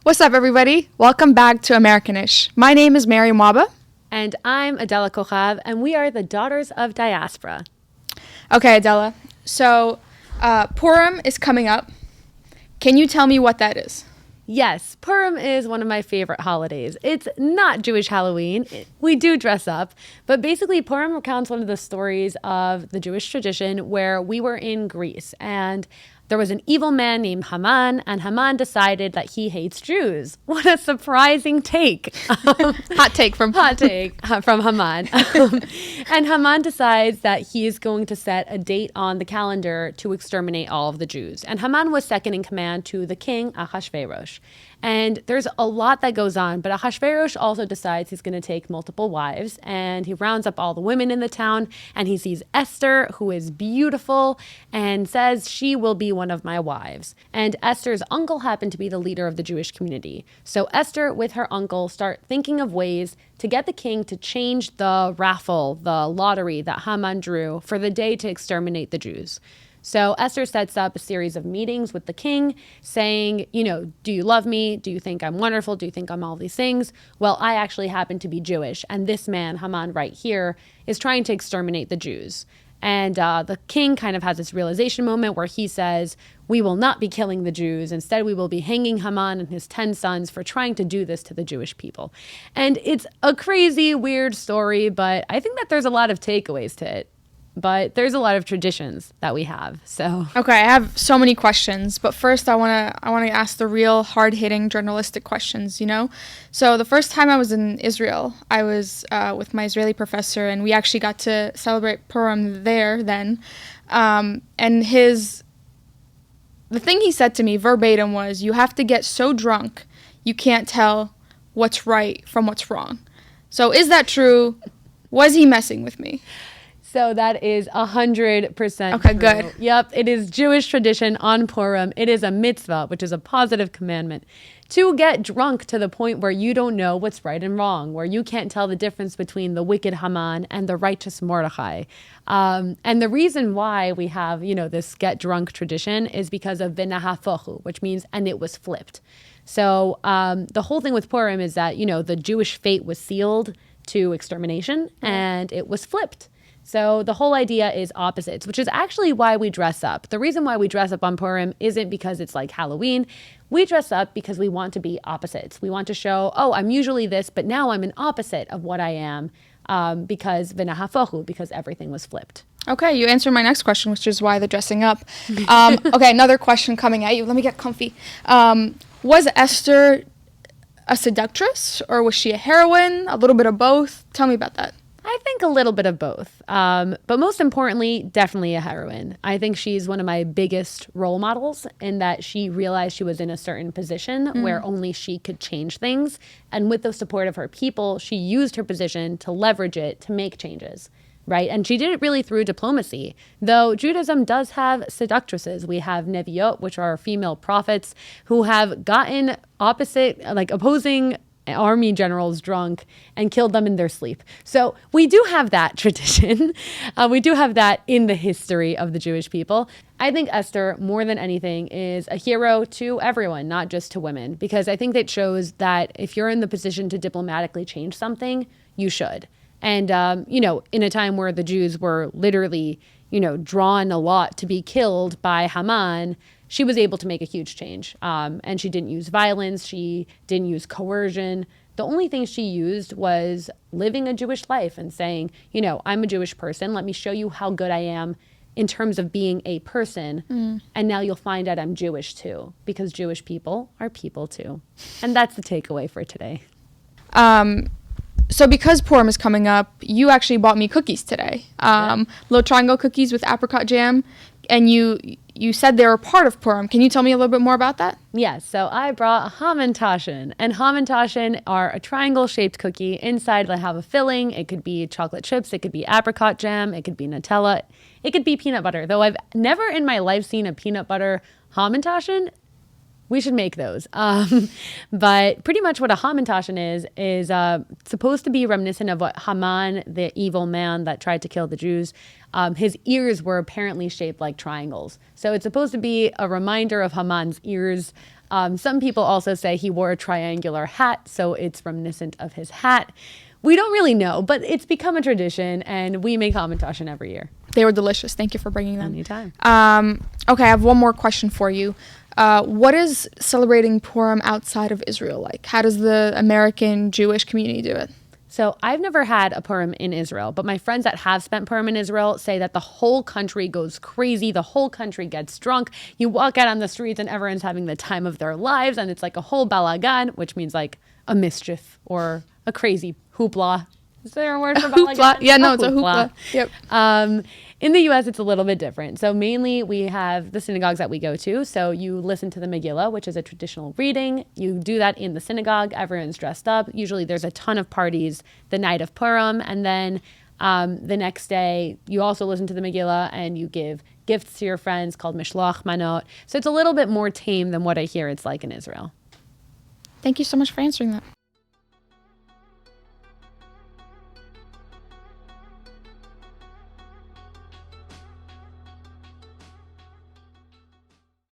What's up, everybody? Welcome back to Americanish. My name is Mariam. And I'm Adela Kochav, and we are the Daughters of Diaspora. Okay, Adela. So, Purim is coming up. Can you tell me what that is? Yes, Purim is one of my favorite holidays. It's not Jewish Halloween. We do dress up, but basically Purim recounts one of the stories of the Jewish tradition where we were in Greece and there was an evil man named Haman, and Haman decided that he hates Jews. What a surprising take. Hot take from Haman. And Haman decides that he is going to set a date on the calendar to exterminate all of the Jews. And Haman was second in command to the king, Ahasuerus. And there's a lot that goes on, but Ahasuerus also decides he's going to take multiple wives, and he rounds up all the women in the town, and he sees Esther, who is beautiful, and says she will be one of my wives. And Esther's uncle happened to be the leader of the Jewish community. So Esther, with her uncle, start thinking of ways to get the king to change the raffle, the lottery that Haman drew for the day to exterminate the Jews. So Esther sets up a series of meetings with the king saying, do you love me? Do you think I'm wonderful? Do you think I'm all these things? Well, I actually happen to be Jewish. And this man, Haman, right here, is trying to exterminate the Jews. And the king kind of has this realization moment where he says, we will not be killing the Jews. Instead, we will be hanging Haman and his 10 sons for trying to do this to the Jewish people. And it's a crazy, weird story, but I think that there's a lot of takeaways to it. But there's a lot of traditions that we have. So okay, I have so many questions, but first I want to ask the real hard-hitting journalistic questions. So the first time I was in Israel, I was with my Israeli professor, and we actually got to celebrate Purim there then. And the thing he said to me verbatim was, "You have to get so drunk you can't tell what's right from what's wrong." So is that true? Was he messing with me? So that is 100% okay, true. Good. Yep, it is Jewish tradition on Purim. It is a mitzvah, which is a positive commandment, to get drunk to the point where you don't know what's right and wrong, where you can't tell the difference between the wicked Haman and the righteous Mordechai. And the reason why we have, this get drunk tradition is because of v'nahafochu, which means, and it was flipped. So the whole thing with Purim is that, the Jewish fate was sealed to extermination, and it was flipped. So the whole idea is opposites, which is actually why we dress up. The reason why we dress up on Purim isn't because it's like Halloween. We dress up because we want to be opposites. We want to show, I'm usually this, but now I'm an opposite of what I am because v'nahafochu, because everything was flipped. Okay, you answered my next question, which is why the dressing up. Okay, another question coming at you. Let me get comfy. Was Esther a seductress, or was she a heroine? A little bit of both? Tell me about that. I think a little bit of both. But most importantly, definitely a heroine. I think she's one of my biggest role models in that she realized she was in a certain position where only she could change things. And with the support of her people, she used her position to leverage it to make changes. Right. And she did it really through diplomacy, though Judaism does have seductresses. We have neviot, which are female prophets who have gotten opposing army generals drunk and killed them in their sleep. So we do have that tradition. We do have that in the history of the Jewish people. I think Esther, more than anything, is a hero to everyone, not just to women, because I think that shows that if you're in the position to diplomatically change something, you should. And, in a time where the Jews were literally, drawn a lot to be killed by Haman, she was able to make a huge change. And she didn't use violence. She didn't use coercion. The only thing she used was living a Jewish life and saying, I'm a Jewish person. Let me show you how good I am in terms of being a person. And now you'll find out I'm Jewish too, because Jewish people are people too. And that's the takeaway for today. So because Purim is coming up, you actually bought me cookies today. Little triangle cookies with apricot jam. And you said they were part of Purim. Can you tell me a little bit more about that? Yes. So I brought Hamantaschen. And Hamantaschen are a triangle-shaped cookie. Inside they have a filling. It could be chocolate chips. It could be apricot jam. It could be Nutella. It could be peanut butter. Though I've never in my life seen a peanut butter Hamantaschen. We should make those. But pretty much what a Hamantaschen is supposed to be reminiscent of what Haman, the evil man that tried to kill the Jews, his ears were apparently shaped like triangles. So it's supposed to be a reminder of Haman's ears Some people also say he wore a triangular hat, so it's reminiscent of his hat. We don't really know, but it's become a tradition, and we make hamantashen every year. They were delicious. Thank you for bringing them. Anytime. Okay, I have one more question for you. What is celebrating Purim outside of Israel like? How does the American Jewish community do it? So I've never had a Purim in Israel, but my friends that have spent Purim in Israel say that the whole country goes crazy. The whole country gets drunk. You walk out on the streets and everyone's having the time of their lives, and it's like a whole balagan, which means like a mischief or a crazy hoopla. Is there a word for balagan? Yeah, no, it's a hoopla. Yep. In the U.S., it's a little bit different. So mainly we have the synagogues that we go to. So you listen to the Megillah, which is a traditional reading. You do that in the synagogue. Everyone's dressed up. Usually there's a ton of parties the night of Purim. And then the next day, you also listen to the Megillah and you give gifts to your friends called mishloach manot. So it's a little bit more tame than what I hear it's like in Israel. Thank you so much for answering that.